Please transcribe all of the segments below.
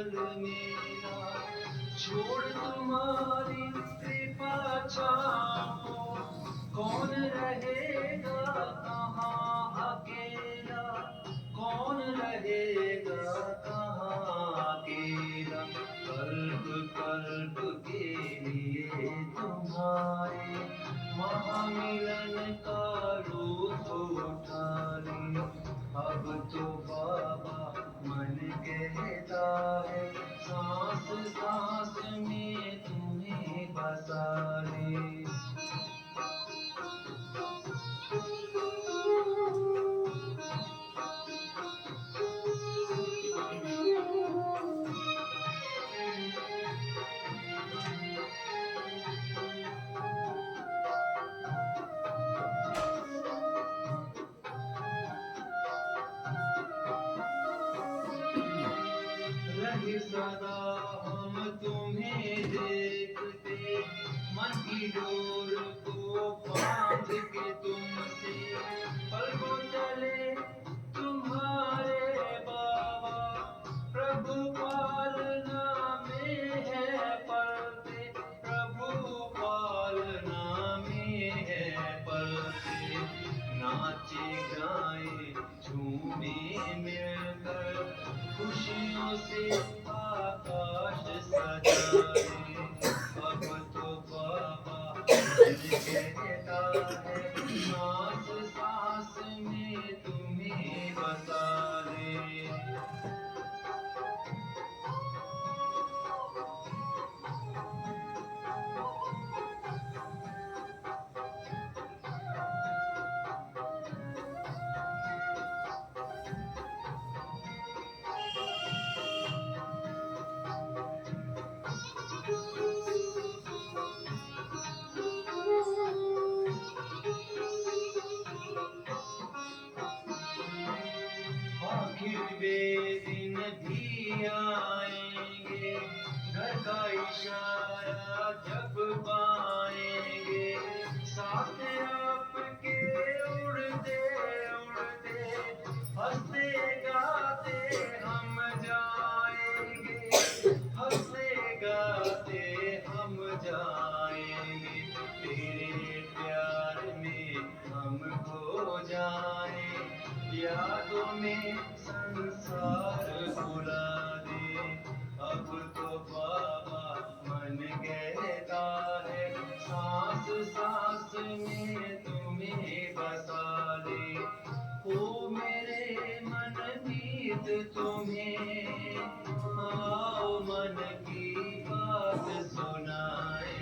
बल मेरा, छोड़ तुम्हारी कृपा छाओ, कौन रहेगा कहाँ अकेला, कौन रहेगा कहाँ अकेला। कल्प कल्प के लिए तुम्हारे महामिलन का रूप उठा लिया। अब तो बाबा मन कहता है, सांस सांस में तुम्हें बसा ले। रहे सदा हम तुम्हें देखते, मन की डोर को बांध के तुमसे, पल को चले तुम्हारे बाबा, प्रभु पालना में है पलते, प्रभु पालना में है पलते। नाचे गाए झूमे मिलकर, खुशियों से आकाश सजाए। अब तो बाबा मन कहता है, सांस सांस में तुम्हें बसा ले। आखिर वे दिन भी आएंगे, घर का इशारा जब पाएंगे, साथ आपके उड़ते उड़ते, हंसते गाते हम जाएंगे, हंसते गाते हम जाएंगे। तेरे प्यार में हम खो जाए, यादों में संसार भुला दे। अब तो बाबा मन कहता है, सांस सांस में तुम्हें बसा ले। ओ मेरे मन मीत तुम्हें, आओ मन की बात सुनाए।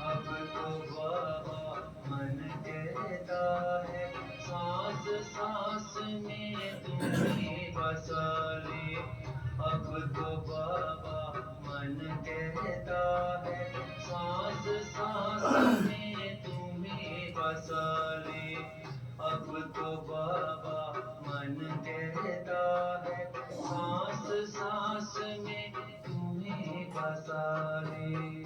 अब तो बाबा मन कहता है, सांस सांस में तुम्हें बसा ले। अब तो बाबा मन कहता है, सांस सांस में तुम्हें बसा ले। अब तो बाबा मन कहता है, सांस सांस में तुम्हें बसा ले।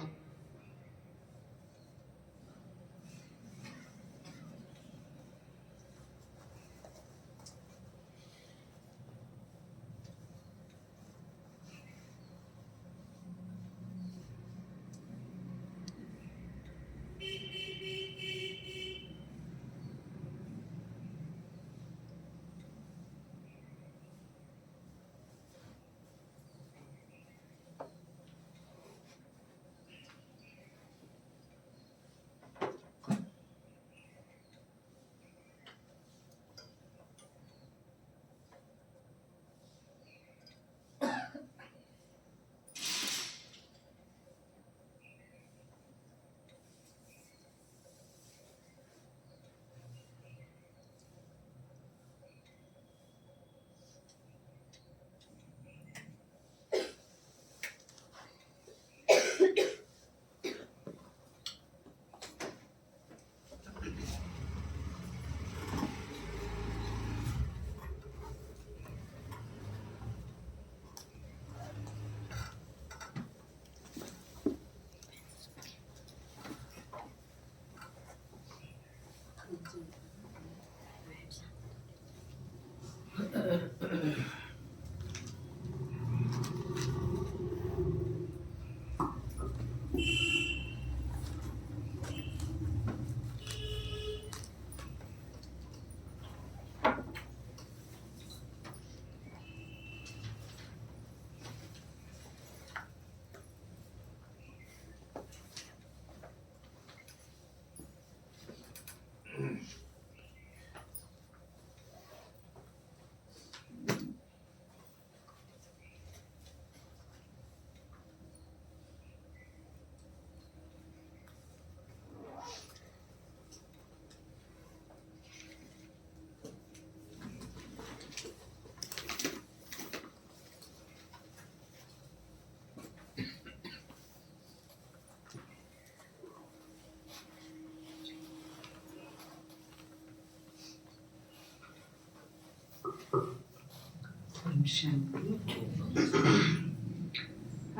शांति।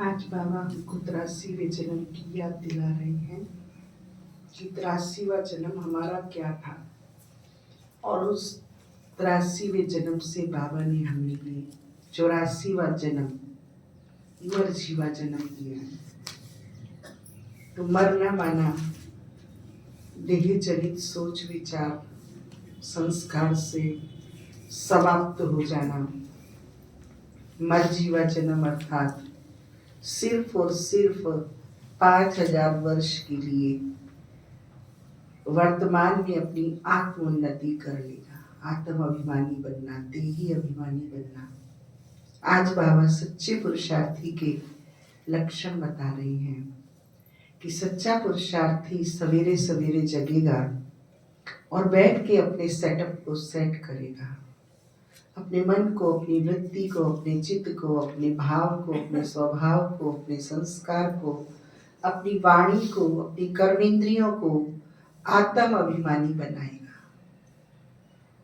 आज बाबा हमको 83वें जन्म की याद दिला रहे हैं कि 83वां जन्म हमारा क्या था, और उस 83वें जन्म से बाबा ने हमें ये 84वां जन्म मरजीवा जन्म दिया है। तो मरना माना देह जनित सोच विचार संस्कार से समाप्त हो जाना। मरजीवा जन्म अर्थात सिर्फ और सिर्फ 5000 वर्ष के लिए वर्तमान में अपनी आत्मोन्नति कर लेना, आत्म अभिमानी बनना, देही अभिमानी बनना। आज बाबा सच्चे पुरुषार्थी के लक्षण बता रहे हैं कि सच्चा पुरुषार्थी सवेरे सवेरे जगेगा और बैठ के अपने सेटअप को सेट करेगा, अपने मन को, अपनी वृत्ति को, अपने चित्त को, अपने भाव को, अपने स्वभाव को, अपने संस्कार को, अपनी वाणी को, अपनी कर्मेंद्रियों को आत्म अभिमानी बनाएगा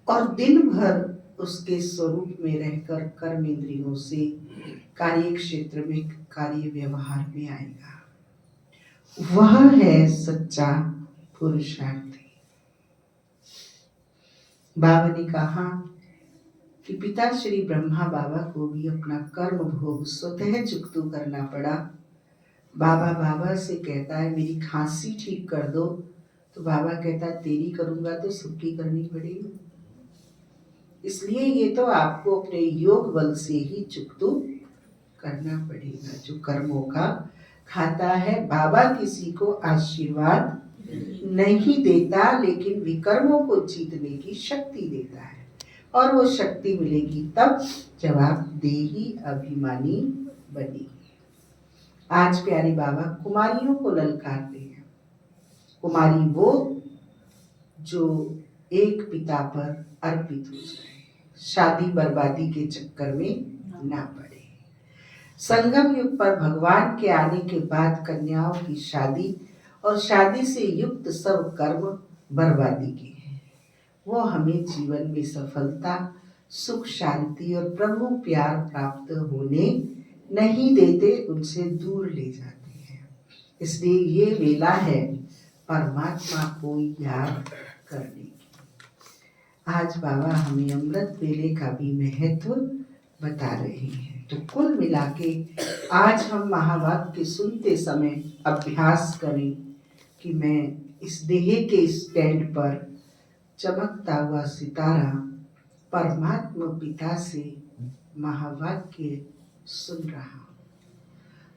और दिन भर उसके स्वरूप में रहकर कर्मेंद्रियों से कार्य क्षेत्र में, कार्य व्यवहार में आएगा। वह है सच्चा पुरुषार्थी। बाबा ने कहा कि पिता श्री ब्रह्मा बाबा को भी अपना कर्म भोग स्वतः चुकतू करना पड़ा। बाबा से कहता है मेरी खांसी ठीक कर दो, तो बाबा कहता है तेरी करूंगा तो सबकी करनी पड़ेगी, इसलिए ये तो आपको अपने योग बल से ही चुकतू करना पड़ेगा। जो कर्मों का खाता है, बाबा किसी को आशीर्वाद नहीं देता, लेकिन विकर्मों को जीतने की शक्ति देता है, और वो शक्ति मिलेगी तब जब आप देही अभिमानी बनेंगे। आज प्यारे बाबा कुमारियों को ललकारते हैं। कुमारी वो जो एक पिता पर अर्पित हो जाए, शादी बर्बादी के चक्कर में ना पड़े। संगम युग पर भगवान के आने के बाद कन्याओं की शादी और शादी से युक्त सब कर्म बर्बादी के हैं। वो हमें जीवन में सफलता, सुख, शांति और प्रभु प्यार प्राप्त होने नहीं देते, उनसे दूर ले जाते हैं। इसलिए ये वेला है परमात्मा को याद करने की। आज बाबा हमें अमृत वेले का भी महत्व बता रहे हैं। तो कुल मिला के आज हम महावाक्य सुनते समय अभ्यास करें कि मैं इस देह के स्टैंड पर चमकता हुआ सितारा परमात्मा पिता से महावाक्य सुन रहा हूँ।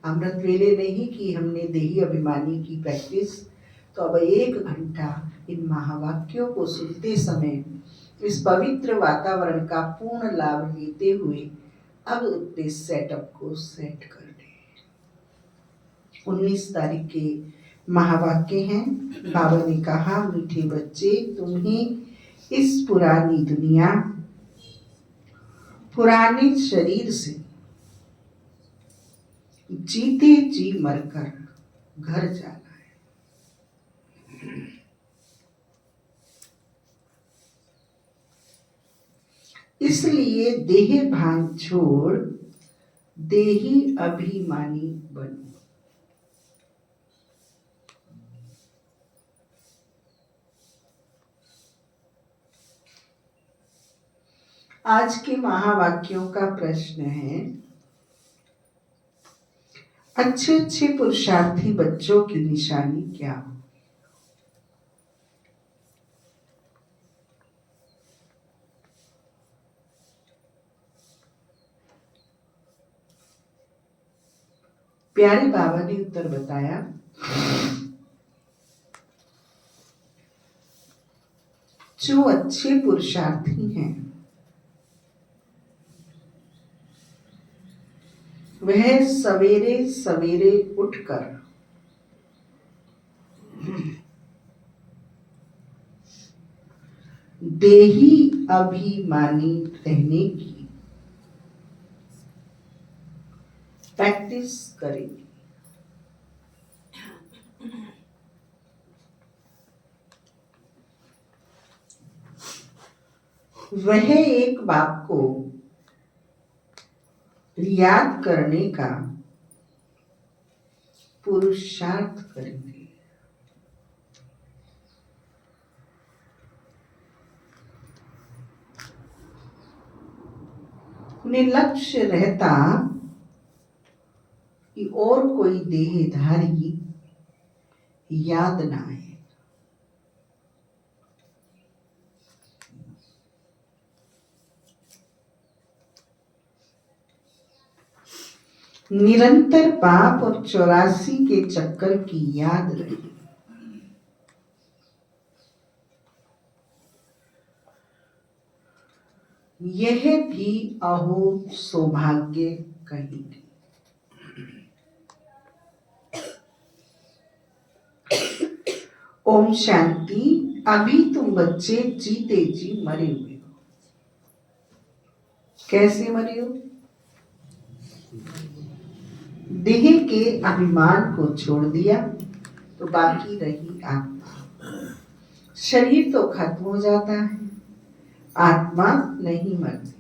अमृत वेले नहीं कि हमने देही अभिमानी की प्रैक्टिस, तो अब 1 घंटा इन महावाक्यों को सुनते समय इस पवित्र वातावरण का पूर्ण लाभ लेते हुए अब अपने सेटअप को सेट कर दें। 19 तारीख के महावाक्य हैं। बाबा ने कहा मीठे बच्चे, तुम्हें इस पुरानी दुनिया, पुराने शरीर से जीते जी मरकर घर जाना है। इसलिए देह भान छोड़ देही अभिमानी बनो। आज के महावाक्यों का प्रश्न है, अच्छे अच्छे पुरुषार्थी बच्चों की निशानी क्या हो? प्यारे बाबा ने उत्तर बताया, जो अच्छे पुरुषार्थी हैं वह सवेरे सवेरे उठकर देही अभिमानी रहने की प्रैक्टिस करेंगे। वह एक बाप को याद करने का पुरुषार्थ करेंगे। उन्हें लक्ष्य रहता कि और कोई देहधारी याद ना आए। निरंतर पाप और 84 के चक्कर की याद रहे। यह भी अहो सौभाग्य कहेंगे। ओम शांति। अभी तुम बच्चे जीते जी मरे हुए हो। कैसे मरे हो? देह के अभिमान को छोड़ दिया तो बाकी रही आत्मा। शरीर तो खत्म हो जाता है, आत्मा नहीं मरती।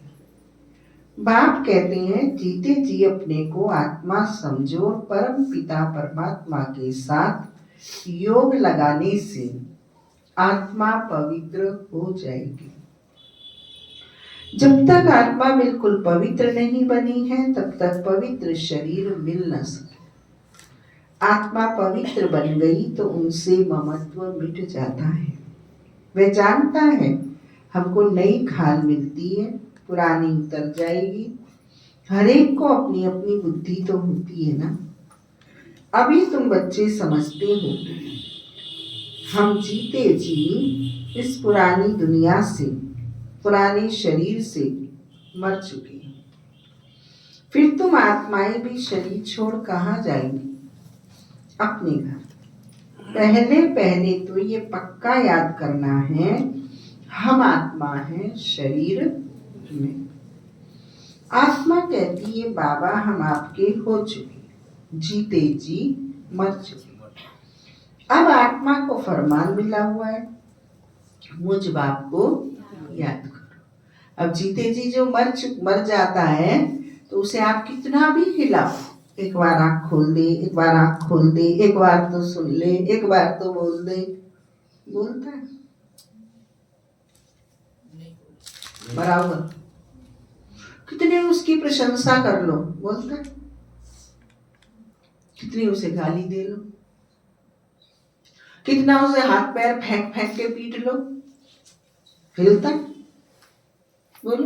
बाप कहते हैं जीते जी अपने को आत्मा समझो और परम पिता परमात्मा के साथ योग लगाने से आत्मा पवित्र हो जाएगी। जब तक आत्मा बिल्कुल पवित्र नहीं बनी है तब तक पवित्र शरीर मिल न सके। आत्मा पवित्र बन गई तो उनसे ममत्व मिट जाता है। वह जानता है हमको नई खाल मिलती है, पुरानी उतर जाएगी। हर एक को अपनी अपनी बुद्धि तो होती है ना। अभी तुम बच्चे समझते हो हम जीते जी इस पुरानी दुनिया से, पुराने शरीर से मर चुके हैं। फिर तुम आत्माएं भी शरीर छोड़ कहाँ जाएंगी? अपने घर। पहले पहले तो ये पक्का याद करना है हम आत्मा हैं शरीर में। आत्मा कहती है बाबा हम आपके हो चुके, जीते जी मर चुके। अब आत्मा को फरमान मिला हुआ है मुझ बाप को याद करो। अब जीते जी जो मर जाता है तो उसे आप कितना भी हिलाओ, एक बार आँख खोल दे, एक बार आँख खोल दे, एक बार तो सुन ले, एक बार तो बोल दे, बोलता है? मरा हुआ कितने उसकी प्रशंसा कर लो, बोलता है? कितनी उसे गाली दे लो, कितना उसे हाथ पैर फेंक फेंक के पीट लो, हिलता? बोलो।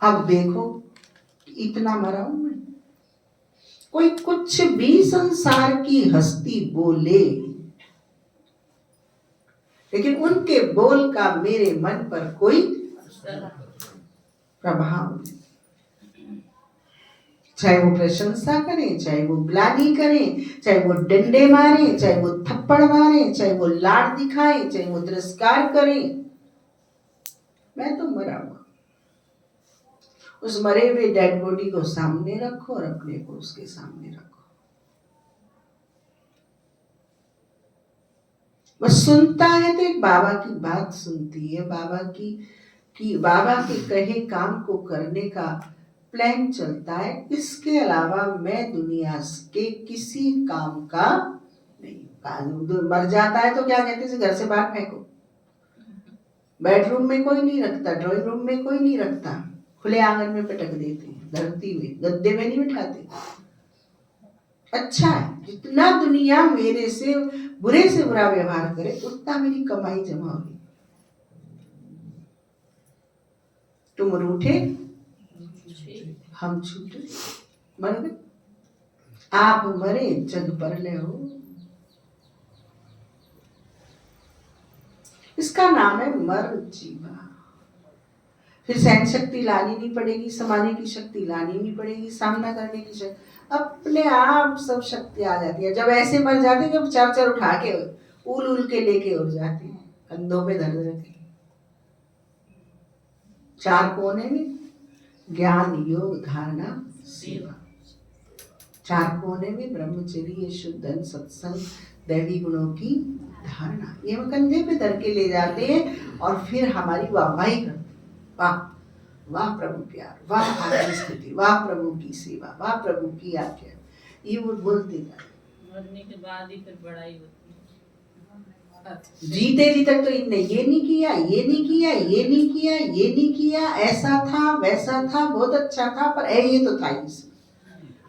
अब देखो इतना मरा हूं मैं। कोई कुछ भी संसार की हस्ती बोले लेकिन उनके बोल का मेरे मन पर कोई प्रभाव नहीं। चाहे वो प्रशंसा करें, चाहे वो ग्लानि करें, चाहे वो डंडे मारें, चाहे वो थप्पड़ मारें, चाहे वो लाड दिखाएं, चाहे वो तिरस्कार करें, मैं तो मरा हुआ। उस मरे हुए डेड बॉडी को सामने रखो और अपने को उसके सामने रखो। बस सुनता है तो एक बाबा की बात सुनती है, बाबा की बाबा के कहे काम को करने का प्लान चलता है। इसके अलावा मैं दुनिया के किसी काम का नहीं। मर जाता है तो क्या कहते हैं, घर से बाहर फेंको। बेडरूम में कोई नहीं रखता, ड्राइंग रूम में कोई नहीं रखता, खुले आंगन में पटक देते हैं, धरती में गद्दे में नहीं बिठाते। अच्छा है जितना दुनिया मेरे से बुरे से बुरा व्यवहार करे उतना मेरी कमाई जमा होगी। तुम रूठे हम छूटे, मर गए। आप मरे जग पर ले हो। इसका नाम है मर जीवा। फिर सहन शक्ति लानी नहीं पड़ेगी, समाने की शक्ति लानी नहीं पड़ेगी, सामना करने की शक्ति अपने आप सब शक्ति आ जाती है। जब ऐसे मर जाते हैं जब चार उठा के उल के लेके उड़ जाते हैं, कंधों पे धर देते हैं। 4 कोने में ज्ञान योग धारणा सेवा, 4 कोने में ब्रह्मचर्य शुद्धन सत्संग दैवी गुणों की धारणा। ये हम कंधे पे धर के ले जाते हैं और फिर हमारी वाहवाही करते, वाह वाह प्रभु प्यार, वाह आत्म स्तुति, वाह प्रभु की सेवा, वाह प्रभु की आज्ञा, ये वो बोलते जाते। मरने के बाद ही फिर बड़ाई होती है। जीते जी तक तो इनने ये नहीं किया, ये नहीं किया, ये नहीं किया, ये नहीं किया, ऐसा था वैसा था, बहुत अच्छा था, पर ये तो था ही।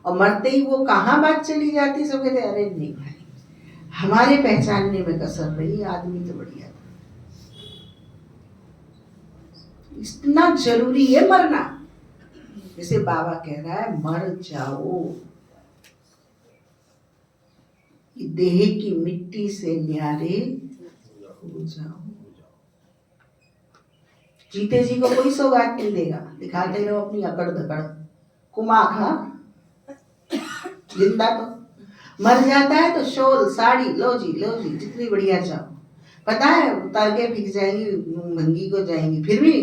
और मरते ही वो कहाँ बात चली जाती, सब कहते अरे नहीं भाई, हमारे पहचानने में कसर रही, आदमी तो बढ़िया था। इतना जरूरी है मरना, जैसे बाबा कह रहा है मर जाओ, देह की मिट्टी से न्यारे हो जाओ। जीते जी को कोई सौगात नहीं देगा, दिखाते रहो अपनी अकड़ धकड़, कुमाक। हाँ जिंदा तो मर जाता है तो शोल साड़ी लो जी जितनी बढ़िया चाहो, पता है उतार के बिक जाएंगी, महंगी को जाएंगी, फिर भी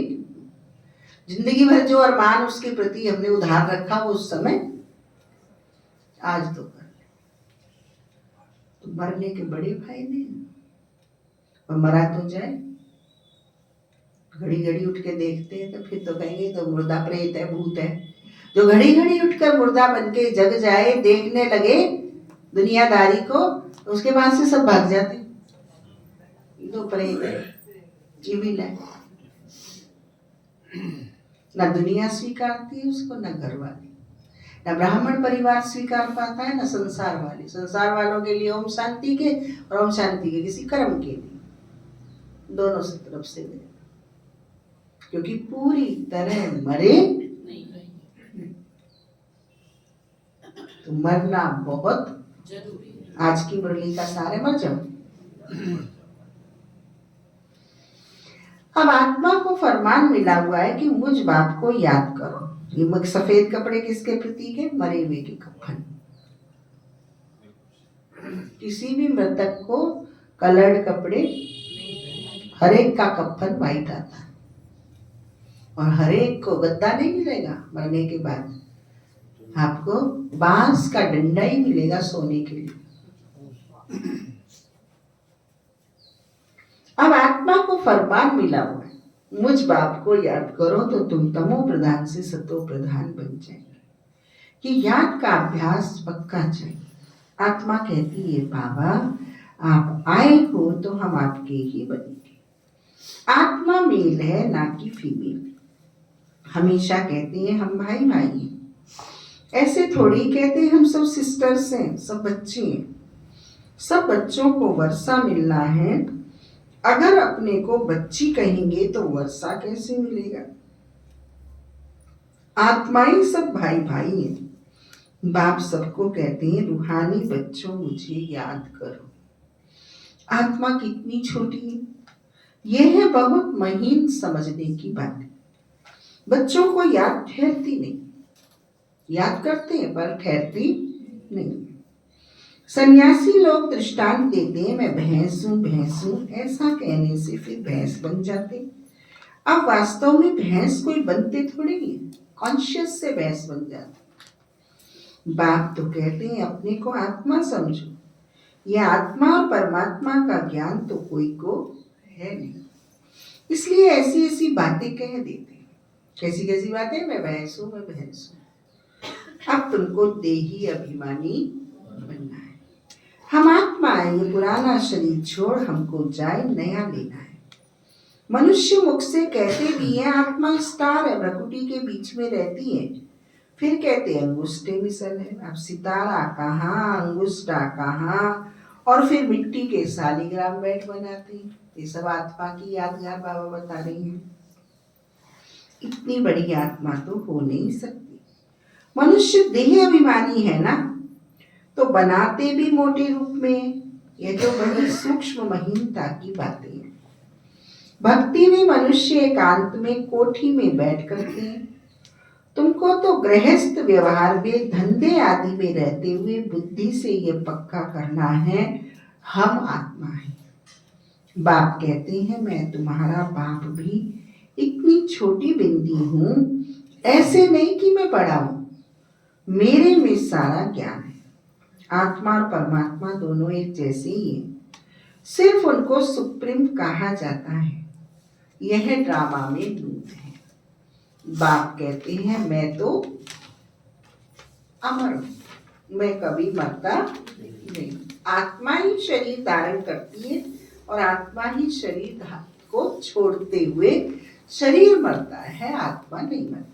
जिंदगी भर जो अरमान उसके प्रति हमने उधार रखा वो उस समय आज तो कर ले। तो मरने के बड़े फायदे हैं। और मरा तो जाए, घड़ी घड़ी उठ के देखते हैं तो फिर तो कहेंगे तो मुर्दा प्रेत है, भूत है। जो घड़ी घड़ी उठकर मुर्दा बन के जग जाए, देखने लगे दुनियादारी को, उसके बाद से सब भाग जाते, तो प्रेत है, इविल है। न दुनिया स्वीकारती है उसको, न घर वाले, न ब्राह्मण परिवार स्वीकार पाता है, न संसार वाले। संसार वालों के लिए ओम शांति के और ओम शांति के किसी कर्म के लिए, दोनों से तरफ से मिले, क्योंकि पूरी तरह मरे तो मरना बहुत जरूरी है। आज की मुरली का सारे मर जाओ। अब आत्मा को फरमान मिला हुआ है कि मुझ बाप को याद करो। ये सफेद कपड़े किसके प्रतीक है? मरे हुए के कफन। किसी भी मृतक को कलर्ड कपड़े, हर एक का कफन वाइट आता है, और हर एक को गद्दा नहीं मिलेगा मरने के बाद, आपको बांस का डंडा ही मिलेगा सोने के लिए। अब आत्मा को फरमान मिला हुआ है, मुझ बाप को याद करो तो तुम तमो प्रधान से सतो प्रधान बन जाएंगे। कि याद का अभ्यास पक्का चाहिए। आत्मा कहती है बाबा आप आए हो तो हम आपके ही बनेंगे। आत्मा मेल है ना कि फीमेल। हमेशा कहते हैं हम भाई भाई हैं, ऐसे थोड़ी कहते हैं हम सब सिस्टर्स हैं, सब बच्चे हैं। सब बच्चों को वर्षा मिलना है, अगर अपने को बच्ची कहेंगे तो वर्षा कैसे मिलेगा? आत्माएं सब भाई भाई हैं। बाप सबको कहते हैं रूहानी बच्चों मुझे याद करो। आत्मा कितनी छोटी है, यह है बहुत महीन समझने की बात है। बच्चों को याद ठहरती नहीं, याद करते हैं पर ठहरती नहीं। सन्यासी लोग दृष्टांत देते हैं मैं भैंस हूं, ऐसा कहने से फिर भैंस बन जाते। अब वास्तव में भैंस कोई बनते थोड़ी नहीं, कॉन्शियस से भैंस बन जाते। बाप तो कहते हैं अपने को आत्मा समझो। यह आत्मा और परमात्मा का ज्ञान तो कोई को है नहीं, इसलिए ऐसी ऐसी बातें कह देते हैं। कैसी कैसी बातें? मैं भैंस हूं। अब तुमको देही अभिमानी बनना है। हम आत्मा है, ये पुराना शरीर छोड़ हमको जाए नया लेना है। मनुष्य मुख से कहते भी है आत्मा स्टार है, प्रकृति के बीच में रहती है, फिर कहते अंगुष्ठे मिसल है। अब सितारा कहाँ, अंगुष्ठा कहाँ, और फिर मिट्टी के शालिग्राम बैठ बनाते हैं। ये सब आत्मा की यादगार बाबा बता रही हैं। इतनी बड़ी आत्मा तो हो नहीं सकती। मनुष्य देह अभिमानी है ना, तो बनाते भी मोटे रूप में। यह जो बड़ी सूक्ष्म महीनता की बातें हैं। भक्ति में मनुष्य एकांत में कोठी में बैठ करते हैं। तुमको तो गृहस्थ व्यवहार में, धंधे आदि में रहते हुए बुद्धि से यह पक्का करना है हम आत्मा हैं। बाप कहते हैं मैं तुम्हारा बाप भी इतनी छोटी बिंदी हूं, ऐसे नहीं कि मैं बड़ा हूं, मेरे में सारा ज्ञान है। आत्मा और परमात्मा दोनों एक जैसे ही हैं, सिर्फ उनको सुप्रीम कहा जाता है। यह ड्रामा में दूत है। बाप कहते हैं मैं तो अमर हूं, मैं कभी मरता नहीं। आत्मा ही शरीर धारण करती है और आत्मा ही शरीर को छोड़ते हुए शरीर मरता है, आत्मा नहीं मरती।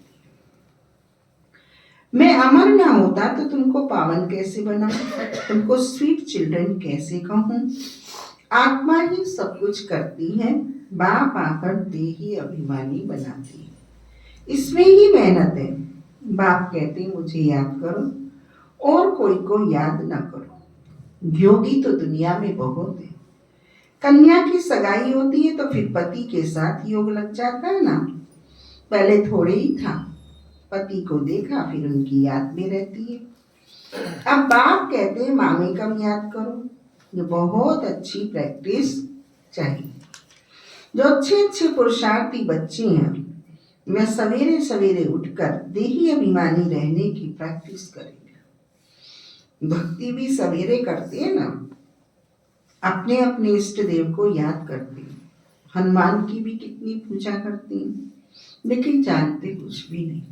मैं अमर ना होता तो तुमको पावन कैसे बनाऊं, तुमको स्वीट चिल्ड्रन कैसे कहूं। आत्मा ही सब कुछ करती है, बाप आकर देही अभिमानी बनाती है, इसमें ही मेहनत है। बाप कहते मुझे याद करो और कोई को याद ना करो। योगी तो दुनिया में बहुत है। कन्या की सगाई होती है तो फिर पति के साथ योग लग जाता है ना। पहले थोड़े ही था, पति को देखा फिर उनकी याद में रहती है। अब बाप कहते हैं मामे कम याद करो, ये बहुत अच्छी प्रैक्टिस चाहिए। जो अच्छे अच्छे पुरुषार्थी बच्चे हैं मैं सवेरे सवेरे उठकर देही अभिमानी रहने की प्रैक्टिस करेंगे। भक्ति भी सवेरे करते हैं ना, अपने अपने इष्ट देव को याद करते हैं। हनुमान की भी कितनी पूजा करते हैं, लेकिन जानते कुछ भी नहीं।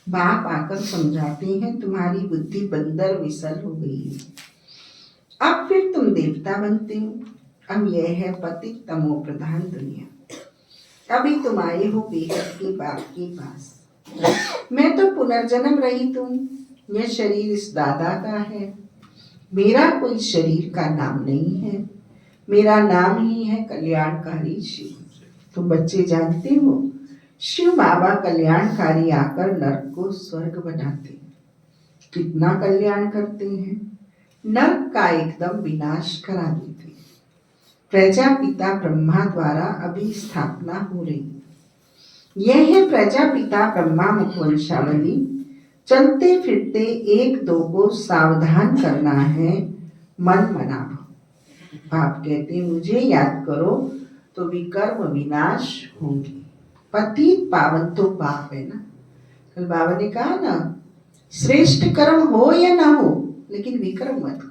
बाप आकर समझाते हैं तुम्हारी बुद्धि बंदर विसल हो गई है, अब फिर तुम देवता बनते हो। अब यह है पतित तमो प्रधान दुनिया। अभी तुम आए हो बेहद के बाप के पास। मैं तो पुनर्जन्म रहित हूँ, यह शरीर इस दादा का है। मेरा कोई शरीर का नाम नहीं है, मेरा नाम ही है कल्याणकारी शिव। तुम बच्चे जानते हो शिव बाबा कल्याणकारी आकर नरक को स्वर्ग बनाते, कितना कल्याण करते हैं। नरक का एकदम विनाश करा देते। प्रजापिता ब्रह्मा द्वारा अभी स्थापना हो रही है। यह है प्रजापिता ब्रह्मा मुखवंशावली। चलते फिरते एक दो को सावधान करना है, मन मना भव। आप कहते मुझे याद करो तो विकर्म विनाश होंगे। पतित पावन तो पाप है ना। कल बाबा ने कहा ना श्रेष्ठ कर्म हो या ना हो लेकिन विकर्म मत करो।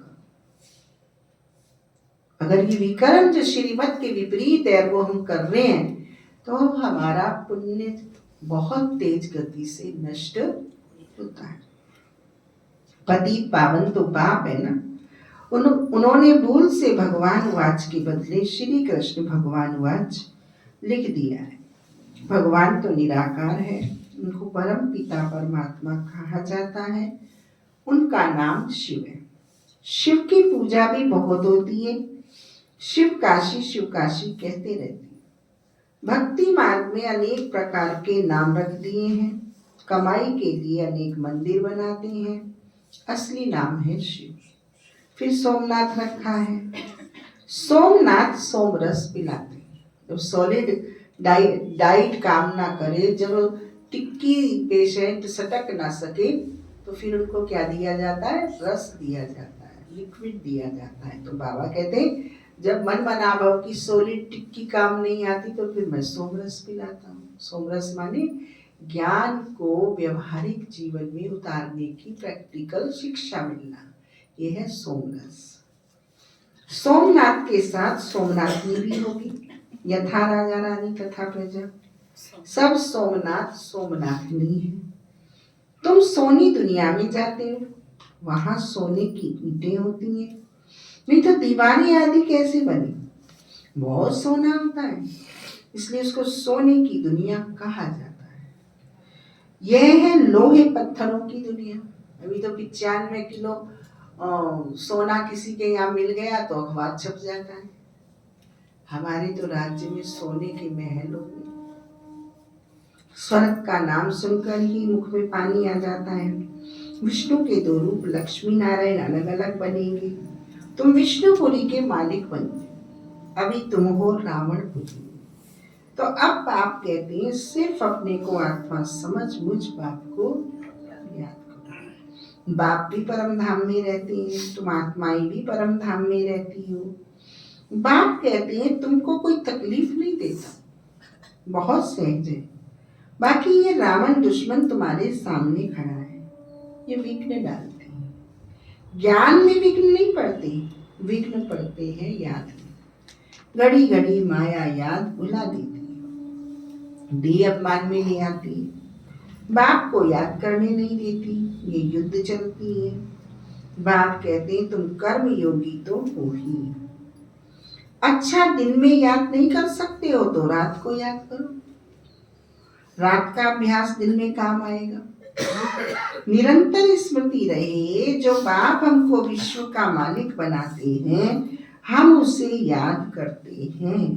अगर ये विकर्म जो श्रीमत के विपरीत है वो हम कर रहे हैं तो हमारा पुण्य बहुत तेज गति से नष्ट होता है। पतित पावन तो पाप है ना। उन्होंने भूल से भगवान वाच के बदले श्री कृष्ण भगवान वाच लिख दिया है। भगवान तो निराकार है, उनको परम पिता परमात्मा कहा जाता है। उनका नाम शिव है। शिव की पूजा भी बहुत होती है। शिव काशी कहते रहते हैं। भक्ति मार्ग में अनेक प्रकार के नाम रख दिए हैं। कमाई के लिए अनेक मंदिर बनाते हैं। असली नाम है शिव। फिर सोमनाथ रखा है। सोमनाथ सोमरस पिलाते हैं। जब सॉलिड डाइट काम ना करे, जब टिक्की पेशेंट सटक ना सके तो फिर उनको क्या दिया जाता है, रस दिया जाता है, लिक्विड दिया जाता है। तो बाबा कहते हैं जब मन बना भव की सॉलिड टिक्की काम नहीं आती तो फिर मैं सोमरस पिलाता हूँ। सोमरस माने ज्ञान को व्यवहारिक जीवन में उतारने की प्रैक्टिकल शिक्षा मिलना, यह है सोमरस। सोमनाथ के साथ सोमनाथनी भी होगी। यथा राजा रानी तथा प्रजा सब सोमनाथ सोमनाथनी है। तुम सोनी दुनिया में जाते हो, वहां सोने की ईंटें होती हैं, नहीं तो दीवारें आदि कैसे बनी, बहुत सोना होता है, इसलिए उसको सोने की दुनिया कहा जाता है। यह है लोहे पत्थरों की दुनिया। अभी तो 95 किलो सोना किसी के यहाँ मिल गया तो अखबार छप जाता है। हमारे तो राज्य में सोने के महल होंगे। स्वर्ग का नाम सुनकर ही मुख में पानी आ जाता है। विष्णु के 2 रूप लक्ष्मी नारायण अलग अलग बनेंगे। तुम विष्णुपुरी के मालिक बनते, अभी तुम हो रावणपुरी। तो अब बाप कहते हैं सिर्फ अपने को आत्मा समझ मुझ बाप को याद करो। बाप भी परम धाम में रहते हैं, तुम आत्माएं भी परम धाम में रहती हो। बाप कहते हैं तुमको कोई तकलीफ नहीं देता, बहुत सहज है। बाकी ये रावण दुश्मन तुम्हारे सामने खड़ा है, ये विघ्न डालते हैं। ज्ञान में विघ्न नहीं पड़ते, विघ्न पड़ते हैं याद में। घड़ी घड़ी माया याद भुला देती है। दी अपमान में ले आती है, बाप को याद करने नहीं देती, ये युद्ध चलती है। बाप कहते हैं तुम कर्म योगी तो हो ही। अच्छा दिन में याद नहीं कर सकते हो तो रात को याद करो, रात का अभ्यास दिन में काम आएगा। निरंतर स्मृति रहे, जो बाप हमको विश्व का मालिक बनाते हैं हम उसे याद करते हैं।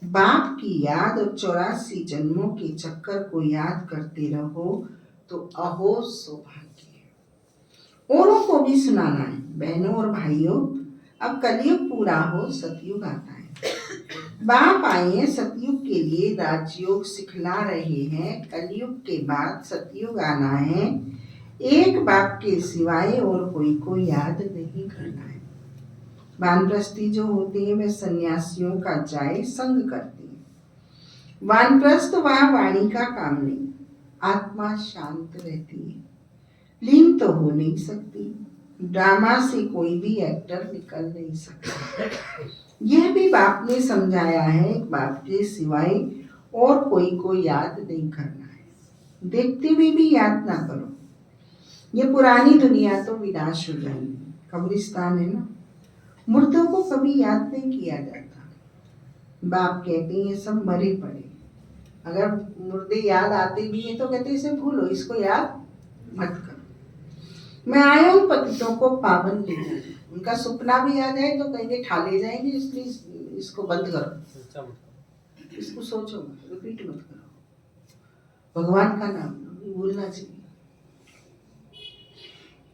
बाप की याद और 84 जन्मों के चक्कर को याद करते रहो तो अहो सौभाग्य है। औरों को भी सुनाना है। बहनों और भाइयों, अब कलयुग पूरा हो, सतयुग आता है। बाप आए हैं सतयुग के लिए, राजयोग सिखला रहे हैं। कलयुग के बाद सतयुग आना है। एक बाप के सिवाय और कोई को याद नहीं करना है। वानप्रस्थी जो होते हैं वे सन्यासियों का जाय संग करते हैं। वानप्रस्थ वह वाणी का काम नहीं, आत्मा शांत रहती है, लीन तो हो नहीं सकती। ड्रामा से कोई भी एक्टर निकल नहीं सकता। यह भी बाप ने समझाया है, बाप के सिवाय और कोई को याद नहीं करना है। देखते हुए भी याद ना करो, ये पुरानी दुनिया तो विनाश हो जाएगी। कब्रिस्तान है ना, मुर्दों को कभी याद नहीं किया जाता। बाप कहते हैं ये सब मरे पड़े, अगर मुर्दे याद आते भी हैं तो कहते हैं इसे भूलो, इसको याद मत करो। मैं आया हूँ पतितों को पावन लेने, उनका सपना भी आ जाए तो कहेंगे ठा ले जाएंगे, इसलिए इसको बंद करो, इसको सोचो मत, रिपीट मत करो, भगवान का नाम नहीं भूलना चाहिए।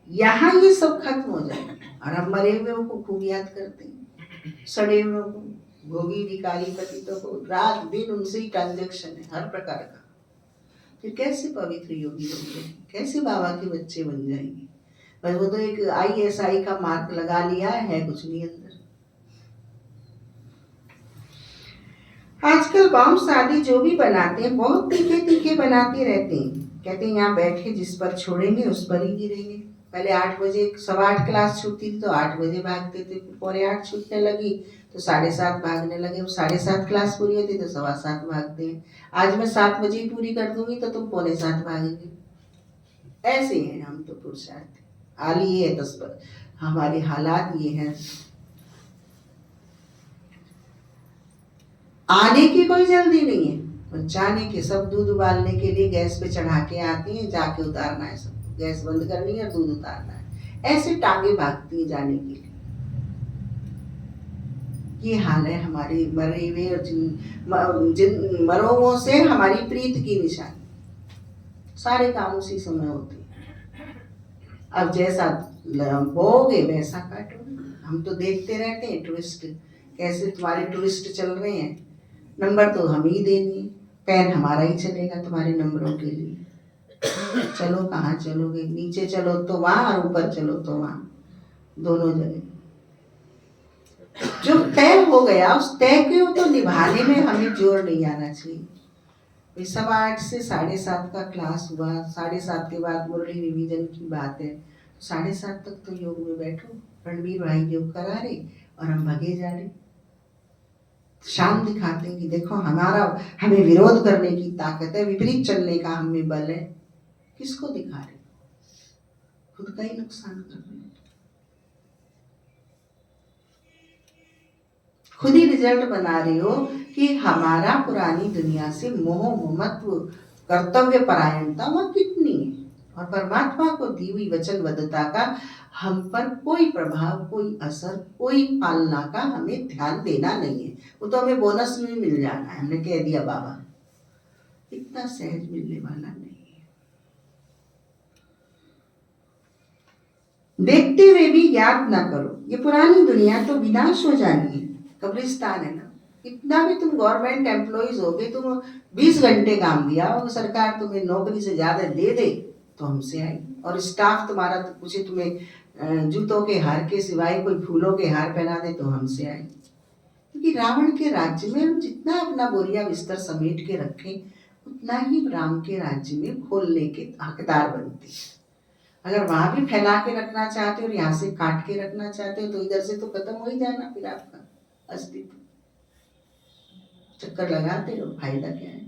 यहाँ ये सब खत्म हो जाए और हम मरे हुए को खूब याद करते हैं, सड़े हुए को, भोगी भिखारी पतितों को, रात दिन उनसे ही ट्रांजेक्शन है हर प्रकार का। फिर कैसे पवित्र योगी बन जाएंगे, कैसे बाबा के बच्चे बन जाएंगे? बस वो तो एक ISI का मार्क लगा लिया है कुछ नहीं अंदर। आजकल बॉम्ब शादी जो भी बनाते हैं बहुत तीखे तीखे बनाते रहते हैं, कहते हैं यहाँ बैठे जिस पर छोड़ेंगे उस पर ही गिरेंगे। पहले 8 बजे 8:15 क्लास छूटती थी तो 8 बजे भागते थे, फिर 7:45 छूटने लगी तो 7:30 भागने लगे, 7:30 क्लास पूरी होती तो 7:15 भागते हैं। आज मैं 7 बजे ही पूरी कर दूंगी तो तुम 7:45 भागेंगे। ऐसे हैं हम तो पुरुषार्थ, हाल ये है 10 पर, हमारे हालात ये हैं। आने की कोई जल्दी नहीं है, और जाने के सब दूध उबालने के लिए गैस पे चढ़ा के आती हैं, जाके उतारना है, सब गैस बंद करनी है और दूध उतारना है। ऐसे टांगे भागती हैं जाने के लिए। ये हाल है हमारे मरे हुए और जिन मरो हुओं से हमारी प्रीत की निशानी। सारे काम उसी समय होते हैं। अब जैसा बोगे वैसा काटोगे। हम तो देखते रहते हैं टूरिस्ट, कैसे तुम्हारे टूरिस्ट चल रहे हैं, नंबर तो हम ही देंगे, पेन हमारा ही चलेगा तुम्हारे नंबरों के लिए। चलो कहाँ चलोगे, नीचे चलो तो वहां और ऊपर चलो तो वहां, दोनों जगह। जो तय हो गया उस तय को तो निभाने में हमें जोर नहीं आना चाहिए। 8:15 से 7:30 का क्लास हुआ, 7:30 के बाद मुरली रिवीजन की बात है, 7:30 तक तो योग में बैठो। रणवीर भाई योग करा रहे और हम भगे जा रहे, शान दिखाते हैं कि देखो हमें विरोध करने की ताकत है, विपरीत चलने का हमें बल है। किसको दिखा रहे? खुद का ही नुकसान कर रहे हैं, खुद ही रिजल्ट बना रहे हो कि हमारा पुरानी दुनिया से मोह ममत्व कर्तव्य परायणता वह कितनी है, और परमात्मा को दी हुई वचनबद्धता का हम पर कोई प्रभाव, कोई असर, कोई पालना का हमें ध्यान देना नहीं है। वो तो हमें बोनस में मिल जाना है, हमने कह दिया बाबा, इतना सहज मिलने वाला नहीं है। देखते हुए भी याद ना करो, ये पुरानी दुनिया तो विनाश हो जानी है, कब्रिस्तान है ना। इतना भी तुम गवर्नमेंट एम्प्लॉइज हो गए, तुम 20 घंटे काम दिया और सरकार तुम्हें नौकरी से ज्यादा दे दे तो हमसे आई, और स्टाफ तुम्हारा तो पूछे तुम्हें जूतों के हार के सिवाय कोई फूलों के हार पहना दे तो हमसे आई। क्योंकि रावण के राज्य में हम जितना अपना बोरिया बिस्तर समेट के रखें उतना ही राम के राज्य में खोलने के हकदार बनते हैं। अगर वहां भी फैला के रखना चाहते हो और यहाँ से काट के रखना चाहते हो तो इधर से तो खत्म हो ही जाना फिर आपका अस्तित्व। चक्कर लगाते हो, फायदा क्या है?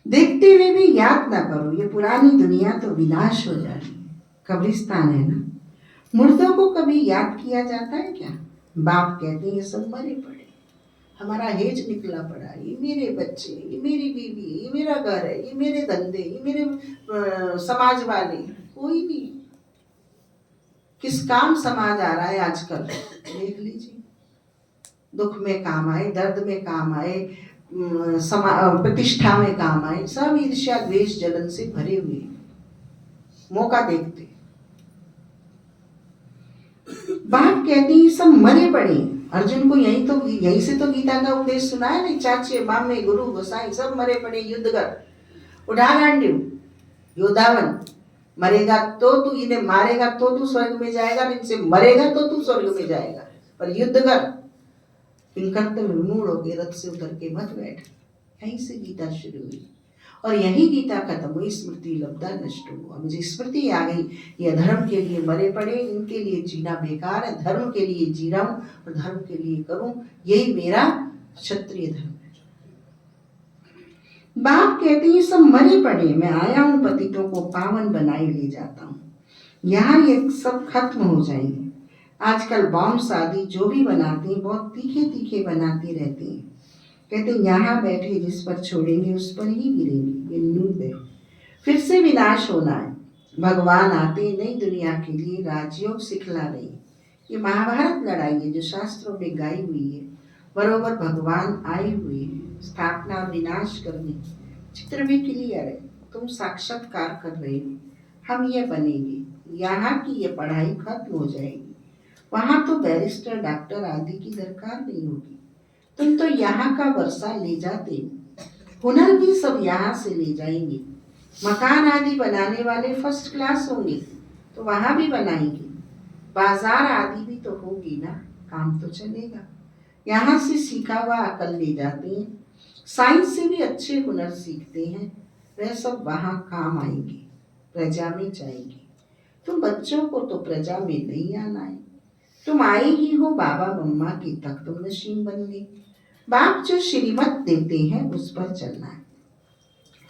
देखते हुए भी याद ना करो, ये पुरानी दुनिया तो विनाश हो जानी है, कब्रिस्तान है ना। मुर्दों को कभी याद किया जाता है क्या? बाप कहते हैं ये सब मरे पड़े, हमारा हेज निकला पड़ा, ये मेरे बच्चे, ये मेरी बीवी, ये मेरा घर है, ये मेरे धंधे, ये मेरे समाज वाले, कोई नहीं। किस काम समाज आ रहा है आजकल, देख लीजिए। दुख में काम आए, दर्द में काम आए, प्रतिष्ठा में काम आए, सब ईर्ष्या द्वेष जलन से भरे हुए, मौका देखते। बाप कहती है सब मरे पड़े। अर्जुन को यही से तो गीता का उपदेश सुना है ना, चाचे मामे गुरु गोसाई सब मरे पड़े, युद्ध कर, उठा गांडीव, योद्धावन। मरेगा तो तू, इन्हें मारेगा तो तू स्वर्ग में जाएगा, इनसे मरेगा तो तू स्वर्ग में जाएगा, पर युद्ध कर। इन कर्तव्य विमूढ़ होकर रथ से उतर के मत बैठ। यहीं से गीता शुरू हुई और यही गीता खत्म हुई। स्मृति लब्धा नष्ट हुआ। मुझे स्मृति आ गई, ये धर्म के लिए मरे पड़े, इनके लिए जीना बेकार है, धर्म के लिए जी रहा हूं और धर्म के लिए करूं, यही मेरा क्षत्रिय धर्म है। बाप कहते हैं सब मरे पड़े, मैं आया हूं पतितों को पावन बनाए ले जाता हूं। यहाँ ये सब खत्म हो जाएंगे। आजकल बॉम्ब शादी जो भी बनाते हैं बहुत तीखे तीखे बनाते रहते हैं। कहते यहाँ बैठे जिस पर छोड़ेंगे उस पर ही गिरेंगे, ये नींद है। फिर से विनाश होना है। भगवान आते नई दुनिया के लिए राजयोग सिखला रहे। ये महाभारत लड़ाई है जो शास्त्रों में गाई हुई है, बरोबर भगवान आए हुए हैं स्थापना और विनाश करने। चित्र भी क्लियर है, तुम साक्षात्कार कर रहे हो, हम ये बनेंगे। यहाँ की ये पढ़ाई खत्म हो जाएगी, वहां तो बैरिस्टर डॉक्टर आदि की दरकार नहीं होगी। तुम तो यहाँ का वर्षा ले जाते, हुनर भी सब यहाँ से ले जाएंगे। मकान आदि बनाने वाले फर्स्ट क्लास होंगे तो वहां भी बनाएंगे। बाजार आदि भी तो होगी ना, काम तो चलेगा। यहाँ से सीखा हुआ अकल ले जाते हैं, साइंस से भी अच्छे हुनर सीखते हैं, वह सब वहां काम आएंगे, प्रजा में जाएंगे। तुम बच्चों को तो प्रजा में नहीं आना है, तुम आए ही हो बाबा मम्मा की तक तुम नशीब बनने। बाप जो श्रीमत देते हैं उस पर चलना है।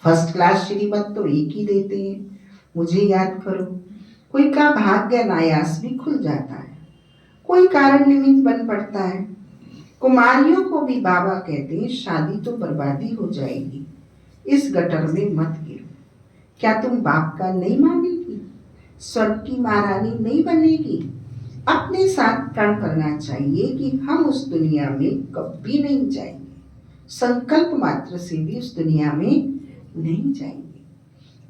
फर्स्ट क्लास श्रीमत तो एक ही देते हैं, मुझे याद करो। कोई का भाग्य नायास भी खुल जाता है, कोई कारण निमित्त बन पड़ता है। कुमारियों को भी बाबा कहते हैं शादी तो बर्बादी हो जाएगी, इस गटर में मत गिरो। क्या तुम बाप का नहीं मानेगी? स्वर्ग की महारानी नहीं बनेगी? अपने साथ प्रण करना चाहिए कि हम उस दुनिया में कभी नहीं जाएंगे, संकल्प मात्र से भी उस दुनिया में नहीं जाएंगे,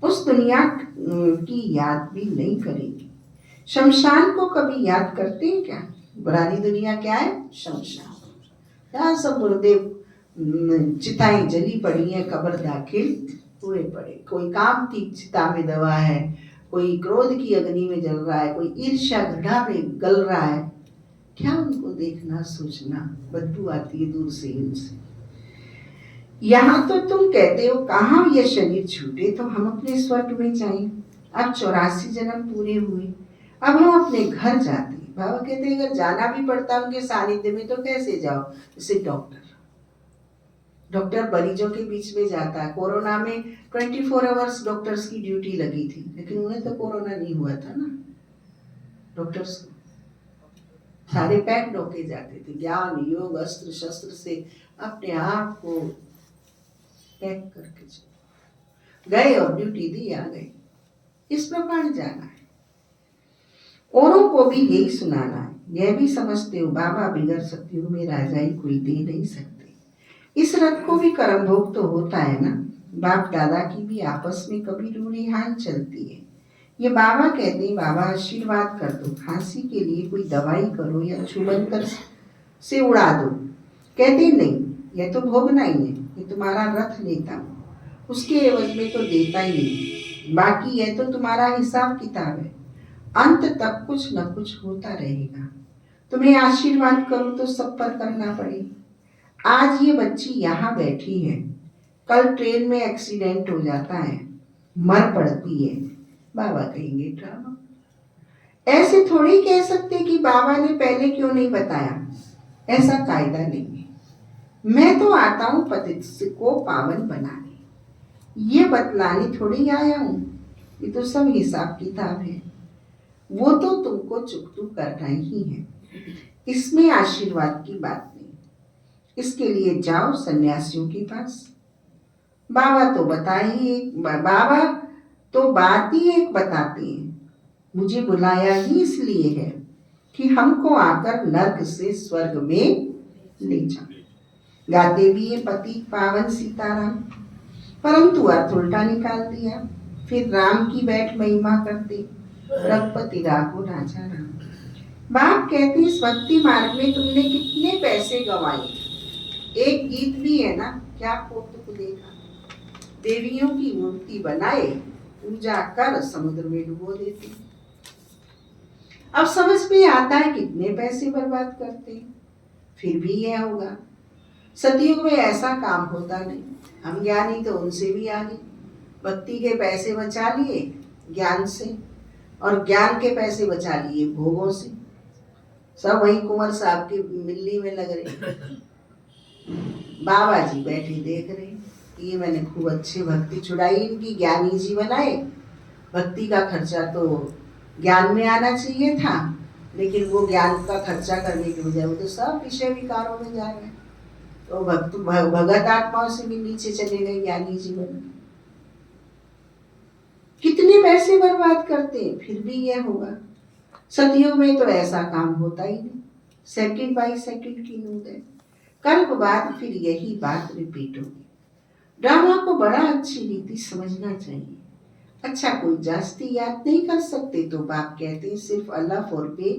उस दुनिया की याद भी नहीं करेंगे। शमशान को कभी याद करते हैं क्या? पुरानी दुनिया क्या है? शमशान। यहाँ सब मुर्दे चिताएं जली पड़ी हैं, कब्र दाखिल हुए पड़े। कोई काम की चिता में दबा है, कोई क्रोध की अग्नि में जल रहा है, कोई ईर्ष्या घृणा में गल रहा है। क्या उनको देखना सोचना? बदबू आती है दूर से इनसे। यहाँ तो तुम कहते हो कहाँ ये शरीर छूटे तो हम अपने स्वर्ग में जाएं। अब 84 जन्म पूरे हुए, अब हम अपने घर जाते हैं। बाबा कहते हैं अगर जाना भी पड़ता उनके सानिध्य में तो कैसे जाओ? जैसे डॉक्टर मरीजों के बीच में जाता है। कोरोना में 24 आवर्स डॉक्टर्स की ड्यूटी लगी थी, लेकिन उन्हें तो कोरोना नहीं हुआ था ना। डॉक्टर्स को सारे पैक डोके जाते थे, ज्ञान योग अस्त्र शस्त्र से अपने आप को पैक करके गए और ड्यूटी दी, आ गए। इस प्रकार जाना है, औरों को भी यही सुनाना है। यह भी समझते हो बाबा बिगड़ सतयुग में राजाई कोई दे नहीं सकते। इस रथ को भी कर्म भोग तो होता है ना। बाप दादा की भी आपस में कभी रूढ़िहान चलती है। ये बाबा कहते हैं बाबा आशीर्वाद कर दो, खांसी के लिए कोई दवाई करो या छुमंतर से उड़ा दो। कहते नहीं, यह तो भोगना ही है, ये तुम्हारा रथ लेता हूँ, उसके एवज में तो देता ही नहीं, बाकी यह तो तुम्हारा हिसाब किताब है। अंत तक कुछ न कुछ होता रहेगा। तुम्हें आशीर्वाद करूं तो सब पर करना पड़ेगा। आज ये बच्ची यहाँ बैठी है, कल ट्रेन में एक्सीडेंट हो जाता है, मर पड़ती है, बाबा कहेंगे ड्रामा। ऐसे थोड़ी कह सकते कि बाबा ने पहले क्यों नहीं बताया, ऐसा कायदा नहीं है। मैं तो आता हूँ पतित को पावन बनाने। ये बतलाने थोड़ी आया हूँ, ये तो सब हिसाब किताब है। वो तो तुमको चुकतू करना ही है, इसमें आशीर्वाद की बात नहीं। इसके लिए जाओ सन्यासियों के पास। बाबा तो बाबा तो बात ही एक बताते हैं। मुझे बुलाया ही इसलिए है कि हमको आकर नर्क से स्वर्ग में ले जाओ। गाते भी ये पति पावन सीताराम, परंतु अर्थ उल्टा निकाल दिया। फिर राम की बैठ महिमा करते, रघुपति राघो राजा राम। बाप कहते इस भक्ति मार्ग में तुमने कितने पैसे गंवाए। एक गीत भी है ना, क्या कौतुक देखा, देवियों की मूर्ति बनाए, पूजा कर समुद्र में डुबो देते। अब समझ में आता है कितने पैसे बर्बाद करते हैं। फिर भी यह होगा, सतयुग में ऐसा काम होता नहीं। हम ज्ञानी तो उनसे भी आगे, भक्ति के पैसे बचा लिए ज्ञान से, और ज्ञान के पैसे बचा लिए भोगों से। सब वही कुंवर साहब की मिल्ली में लग रहे। बाबा जी बैठे देख रहे, ये मैंने खूब अच्छी भक्ति छुड़ाई इनकी, ज्ञानी जी बनाए। भक्ति का खर्चा तो ज्ञान में आना चाहिए था, लेकिन वो ज्ञान का खर्चा करने के बजाय वो तो सब विषय विकारों में जा रहे हैं। तो भगत आत्माओं से भी नीचे चले गए ज्ञानी जीवन। कितने पैसे बर्बाद करते हैं, फिर भी यह होगा। सतयुग में तो ऐसा काम होता ही नहीं, सेकंड बाय सेकंड की नूद है। कल्प बाद फिर यही बात रिपीट होगी। ड्रामा को बड़ा अच्छी रीति समझना चाहिए। अच्छा, कोई जास्ती याद नहीं कर सकते तो बाप कहते सिर्फ अल्लाह और पे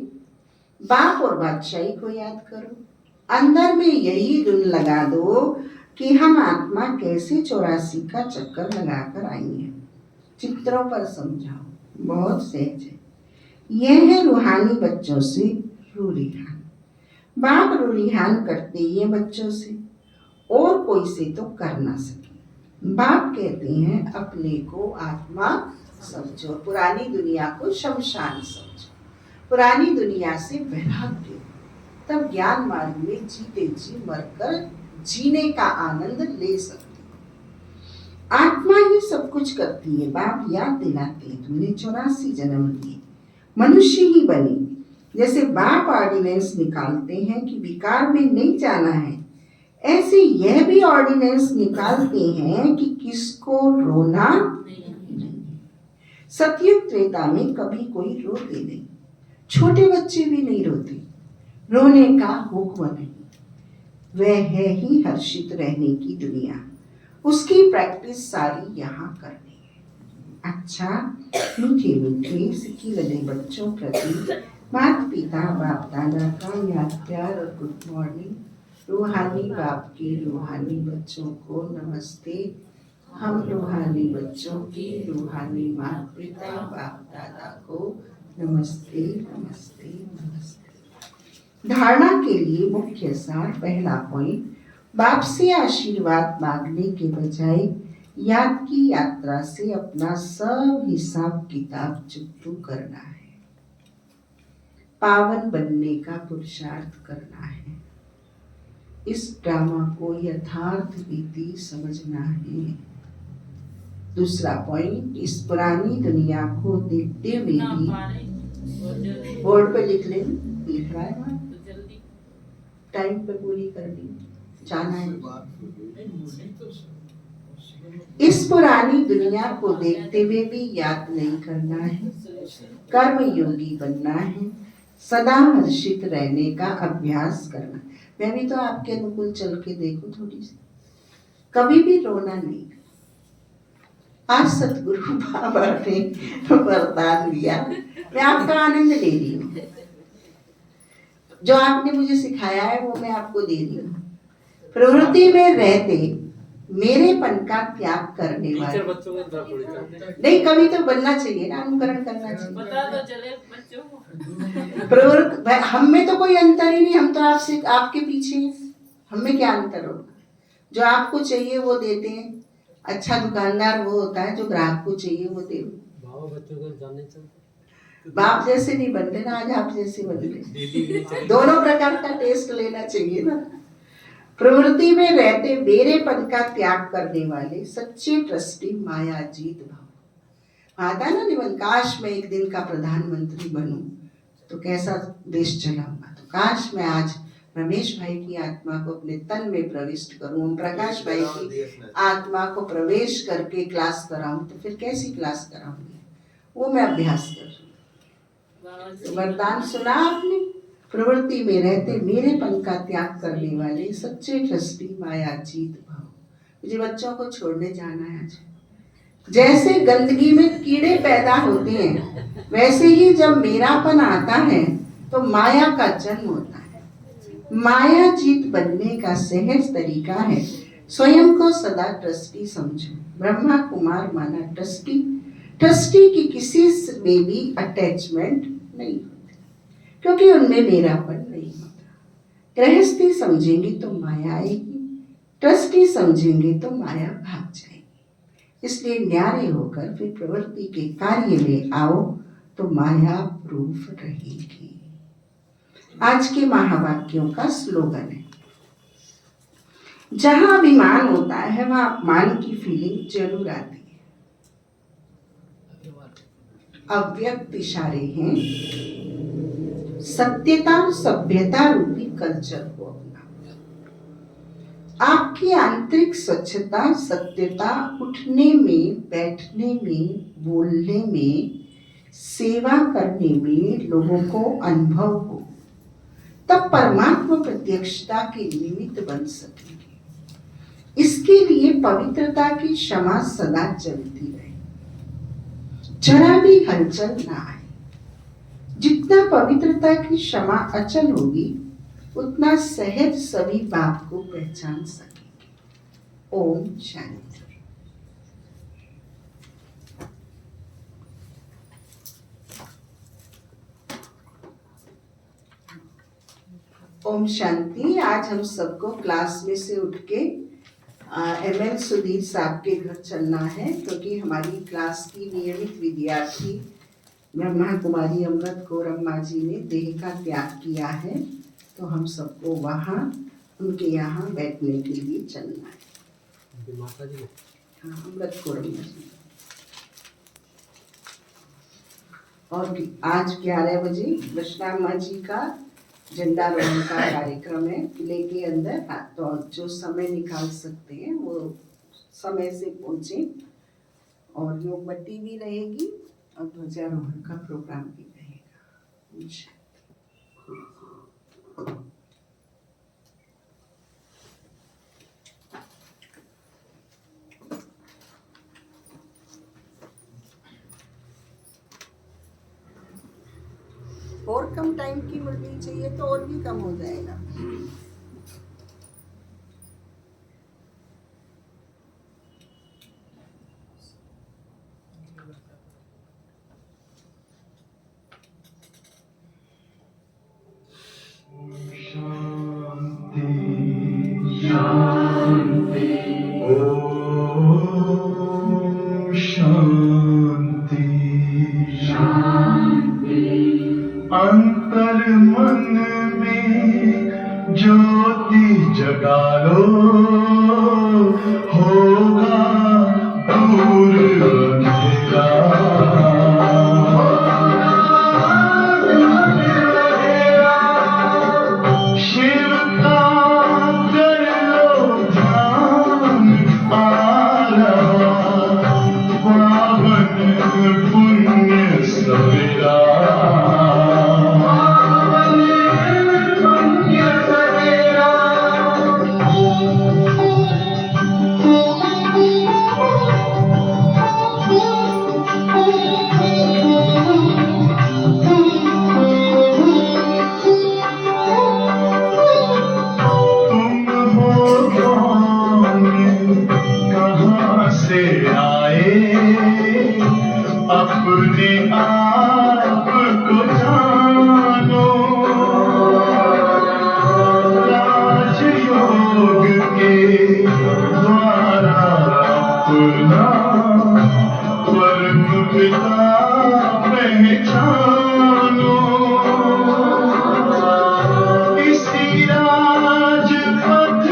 बाप और बादशाही को याद करो। अंदर में यही धुन लगा दो कि हम आत्मा कैसे 84 का चक्कर लगाकर आई है। चित्रों पर समझाओ, बहुत सहज है। यह है रूहानी बच्चों से रूरिहान। बाप रूरिहान करते ये बच्चों से, और कोई से तो कर ना सके। बाप कहते हैं अपने को आत्मा समझो, पुरानी दुनिया को शमशान समझो, पुरानी दुनिया से वैराग्य, तब ज्ञान मार्ग में जीते जी मरकर जीने का आनंद ले सकते। आत्मा ही सब कुछ करती है। बाप याद दिलाते हैं तुमने 84 जन्म लिए, मनुष्य ही बने। जैसे बाप ऑर्डिनेंस निकालते हैं कि विकार में नहीं जाना है, ऐसे यह भी ऑर्डिनेंस निकालते हैं कि किसको रोना नहीं। सतयुग त्रेता में कभी कोई रोते नहीं, छोटे बच्चे भी नहीं रोते, रोने का हुक्म नहीं। वह है ही हर्षित रहने की दुनिया, उसकी प्रैक्टिस सारी यहाँ करनी है। अच्छा, मीठे मीठे सिक्की वाले बच्चों प्रति माता पिता बाप दादा का याद प्यार और गुड मॉर्निंग। रूहानी बाप के रूहानी बच्चों को नमस्ते। हम रूहानी बच्चों की रूहानी माता पिता बाप दादा को नमस्ते नमस्ते नमस्ते। धारणा के लिए मुख्य सार, पहला पॉइंट, बाप से आशीर्वाद मांगने के बजाय याद की यात्रा से अपना सब हिसाब किताब चुकतू करना है। पावन बनने का पुरुषार्थ करना है। इस ड्रामा को यथार्थ रीति समझना है। दूसरा पॉइंट, इस पुरानी दुनिया को देखते हुए भी बोर्ड पे लिख रहा है वहाँ, टाइम पे पूरी करनी जाना है। इस पुरानी दुनिया को देखते हुए भी याद नहीं करना है, कर्म योगी बनना है, सदा हर्षित रहने का अभ्यास करना। मैं भी तो आपके अनुकूल चल के देखूं थोड़ी सी, कभी भी रोना नहीं। आज सतगुरु बाबा ने वरदान दिया, मैं आपका आनंद ले रही हूँ। जो आपने मुझे सिखाया है वो मैं आपको दे रही हूँ। प्रवृत्ति में रहते मेरेपन का त्याग करने वाले नहीं, कभी तो बनना चाहिए ना, अनुकरण करना चाहिए। पता तो चले बच्चों को। प्रवृत्ति हम में तो कोई अंतर ही नहीं, हम तो आपसे आपके पीछे हैं, हम में क्या अंतर होगा। जो आपको चाहिए वो देते हैं। अच्छा दुकानदार वो होता है जो ग्राहक को चाहिए वो दे। बाप जैसे नहीं बनते ना, आज आप जैसे बनते। दोनों प्रकार का टेस्ट लेना चाहिए ना। प्रवृत्ति में रहते मेरेपन का त्याग करने वाले सच्चे ट्रस्टी मायाजीत भाव। आता ना निबंध, काश मैं एक दिन का प्रधानमंत्री बनूं तो कैसा देश चलाऊंगा। तो काश मैं आज रमेश भाई की आत्मा को अपने तन में प्रविष्ट करूं, ओम प्रकाश भाई की आत्मा को प्रवेश करके क्लास कराऊं, तो फिर कैसी क्लास कराऊंगी, वो मैं अभ्यास कर रही हूं। तो वरदान सुना आपने, प्रवृत्ति में रहते मेरेपन का त्याग करने वाले सच्चे ट्रस्टी मायाजीत भाव। मुझे बच्चों को छोड़ने जाना है आज। जैसे गंदगी में कीड़े पैदा होते हैं, वैसे ही जब मेरापन आता है तो माया का जन्म होता है। माया जीत बनने का सहज तरीका है, स्वयं को सदा ट्रस्टी समझो। ब्रह्मा कुमार माना ट्रस्टी, ट्रस्टी की किसी में भी अटैचमेंट नहीं होती, क्योंकि उनमें मेरापन नहीं होता। गृहस्थी समझेंगे तो माया आएगी, ट्रस्टी समझेंगे तो माया भाग जाएगी। इसलिए न्यारे होकर फिर प्रवृत्ति के कार्य में आओ तो माया प्रूफ रहेगी। आज के महावाक्यों का स्लोगन है, जहां अभिमान होता है वहां अपमान की फीलिंग जरूर आती है। अव्यक्त इशारे हैं, सत्यता और सभ्यता रूपी कल्चर को अपनाओ। आपकी आंतरिक स्वच्छता, सत्यता, उठने में, बैठने में, बोलने में, सेवा करने में लोगों को अनुभव हो, तब परमात्मा प्रत्यक्षता के निमित्त बन सकेंगे। इसके लिए पवित्रता की क्षमा सदा चलती रहे, जरा भी हलचल ना आए। जितना पवित्रता की क्षमा अचल होगी, उतना सहज सभी बाप को पहचान सकेंगे। ओम शांति। ओम शांति। आज हम सबको क्लास में से उठ के ML सुधीर साहब के घर चलना है, क्योंकि हमारी क्लास की नियमित विद्यार्थी ब्रह्मा कुमारी अमृत कौर अम्मा जी ने देह का त्याग किया है, तो हम सबको वहाँ उनके यहाँ बैठने के लिए चलना है। माता जी, हाँ, अमृत कौर अम्मा जी। और आज 11 बजे वैष्णव माँ जी का झंडारोहण का कार्यक्रम है किले के अंदर। तो जो समय निकाल सकते हैं वो समय से पहुँचे, और योग बत्ती भी रहेगी और ध्वजारोहण का प्रोग्राम भी रहेगा। और कम टाइम की मुरली चाहिए तो और भी कम हो जाएगा। अंतर मन में ज्योति जगा लो, होगा दूर अंधेरा। शिव का कर लो ध्यान, आ रहा पावन पुण्य सवेरा। अपने आप को जानो, राजयोग के द्वारा अपना परम पिता पहचानो। इसी राजपथ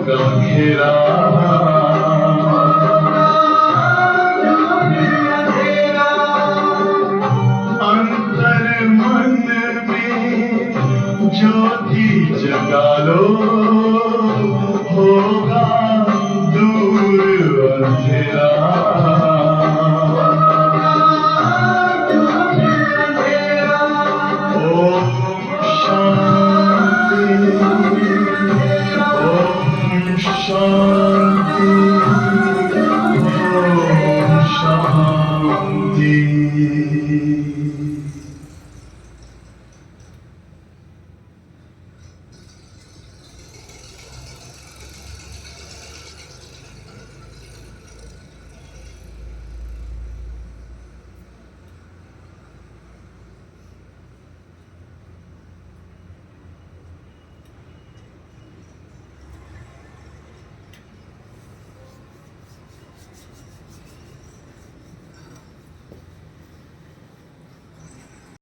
का घेरा अंतर मन में ज्योति जगा लो होगा दूर अंधेरा ओम शांति ओम शांति